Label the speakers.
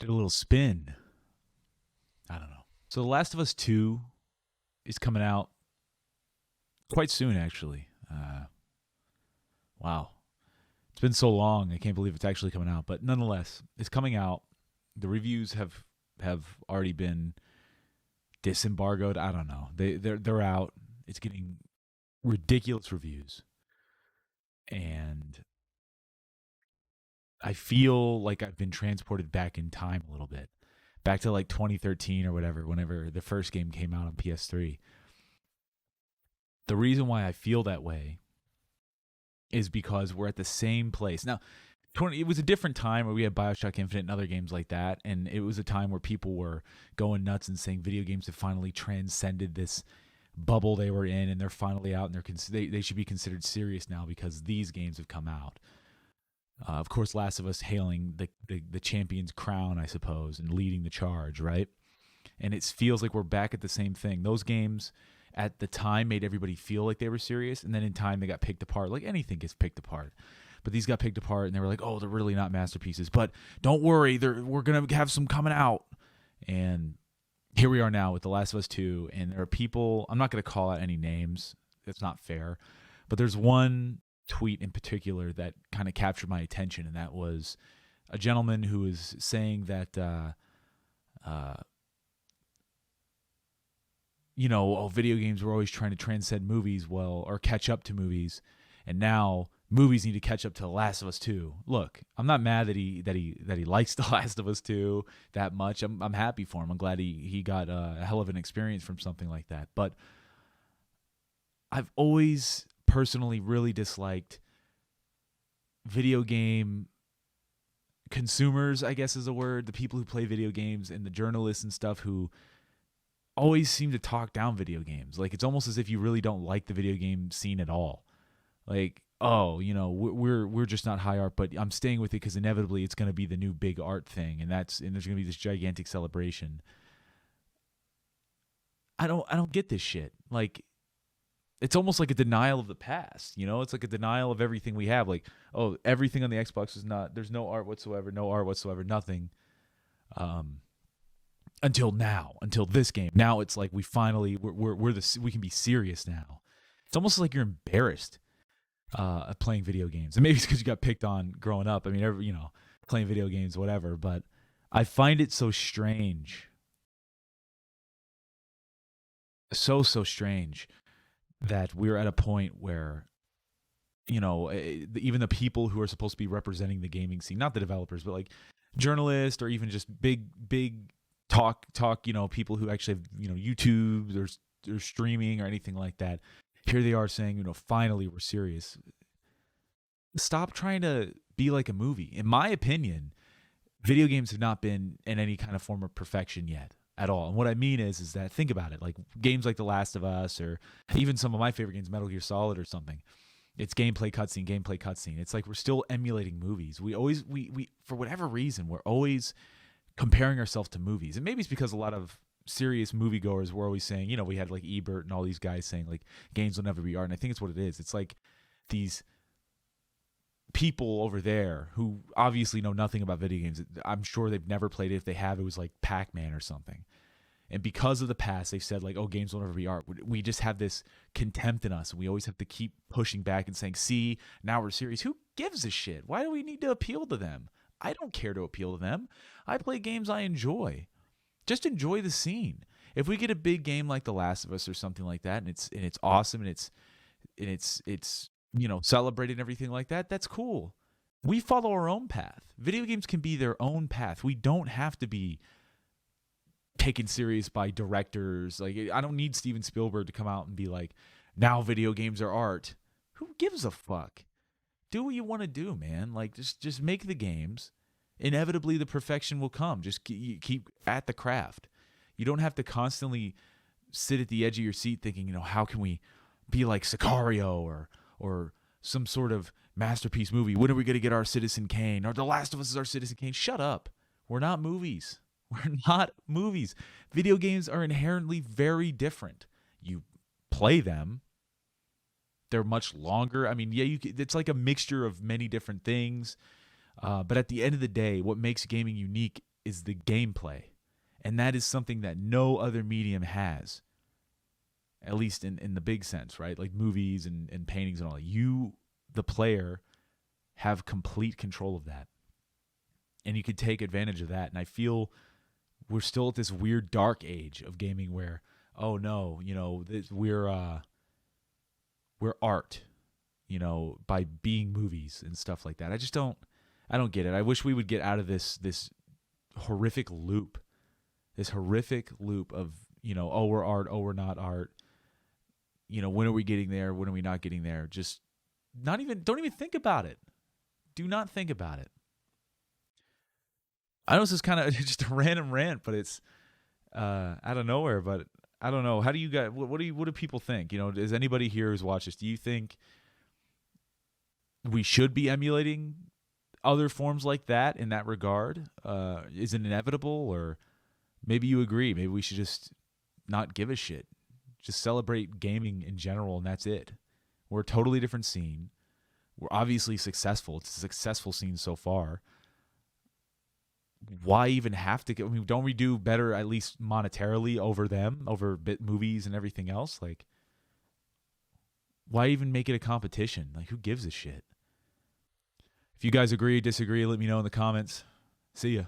Speaker 1: Did a little spin. I don't know. So The Last of Us 2 is coming out quite soon, actually. Wow. It's been so long. I can't believe it's actually coming out. But nonetheless, it's coming out. The reviews have already been disembargoed. I don't know. They're out. It's getting ridiculous reviews. And I feel like I've been transported back in time a little bit. Back to like 2013 or whatever, whenever the first game came out on PS3. The reason why I feel that way is because we're at the same place. Now, it was a different time where we had BioShock Infinite and other games like that, and it was a time where people were going nuts and saying video games have finally transcended this bubble they were in, and they're finally out, and they should be considered serious now because these games have come out. Of course, Last of Us hailing the champion's crown, I suppose, and leading the charge, right? And it feels like we're back at the same thing. Those games at the time made everybody feel like they were serious, and then in time they got picked apart. Like anything gets picked apart. But these got picked apart, and they were like, oh, they're really not masterpieces. But don't worry, we're going to have some coming out. And here we are now with The Last of Us 2, and there are people, I'm not going to call out any names. It's not fair. But there's one tweet in particular that kind of captured my attention, and that was a gentleman who was saying that video games were always trying to transcend movies, or catch up to movies, and now movies need to catch up to The Last of Us 2. Look, I'm not mad that he likes The Last of Us 2 that much. I'm happy for him. I'm glad he got a hell of an experience from something like that. But I've always personally really disliked video game consumers, I guess is a word, the people who play video games and the journalists and stuff who always seem to talk down video games. Like it's almost as if you really don't like the video game scene at all. Like, oh, we're just not high art, but I'm staying with it because inevitably it's going to be the new big art thing, and there's going to be this gigantic celebration. I don't get this shit. Like, it's almost like a denial of the past, It's like a denial of everything we have. Like, oh, everything on the Xbox is not. There's no art whatsoever, nothing. Until this game. Now it's like we finally we can be serious now. It's almost like you're embarrassed playing video games, and maybe it's because you got picked on growing up. I mean, playing video games, whatever. But I find it so strange, so strange that we're at a point where, even the people who are supposed to be representing the gaming scene, not the developers, but like journalists or even just big talk, people who actually have, YouTube or streaming or anything like that. Here they are saying, finally we're serious. Stop trying to be like a movie. In my opinion, video games have not been in any kind of form of perfection yet at all. And what I mean is that, think about it, like games like The Last of Us, or even some of my favorite games, Metal Gear Solid or something. It's gameplay cutscene. It's like we're still emulating movies. We for whatever reason, we're always comparing ourselves to movies. And maybe it's because a lot of serious moviegoers were always saying, we had like Ebert and all these guys saying like games will never be art. And I think it's what it is. It's like these people over there who obviously know nothing about video games. I'm sure they've never played it. If they have, it was like Pac-Man or something. And because of the past, they've said like, oh, games will never be art. We just have this contempt in us, and we always have to keep pushing back and saying, see, now we're serious. Who gives a shit? Why do we need to appeal to them? I don't care to appeal to them. I play games I enjoy. Just enjoy the scene. If we get a big game like The Last of Us or something like that, and it's awesome, and it's celebrated and everything like that, that's cool. We follow our own path. Video games can be their own path. We don't have to be taken serious by directors. Like, I don't need Steven Spielberg to come out and be like, now video games are art. Who gives a fuck? Do what you want to do, man. Like, just make the games. Inevitably, the perfection will come. Just keep at the craft. You don't have to constantly sit at the edge of your seat thinking, how can we be like Sicario or some sort of masterpiece movie? When are we going to get our Citizen Kane? Or The Last of Us is our Citizen Kane? Shut up. We're not movies. We're not movies. Video games are inherently very different. You play them. They're much longer. I mean, yeah, it's like a mixture of many different things. But at the end of the day, what makes gaming unique is the gameplay. And that is something that no other medium has, at least in the big sense, right? Like movies and paintings and all. You, the player, have complete control of that. And you could take advantage of that. And I feel we're still at this weird dark age of gaming where, oh no, we're art, by being movies and stuff like that. I don't get it. I wish we would get out of this horrific loop. This horrific loop of, oh, we're art, oh, we're not art. When are we getting there? When are we not getting there? Just don't even think about it. Do not think about it. I know this is kind of just a random rant, but it's out of nowhere. But I don't know. How do you guys? What do people think? Does anybody here who's watched this? Do you think we should be emulating other forms like that in that regard? Is it inevitable, or maybe you agree? Maybe we should just not give a shit. Just celebrate gaming in general, and that's it. We're a totally different scene. We're obviously successful. It's a successful scene so far. Why even have to? Don't we do better, at least monetarily, over them, over movies and everything else? Like, why even make it a competition? Like, who gives a shit? If you guys agree, disagree, let me know in the comments. See ya.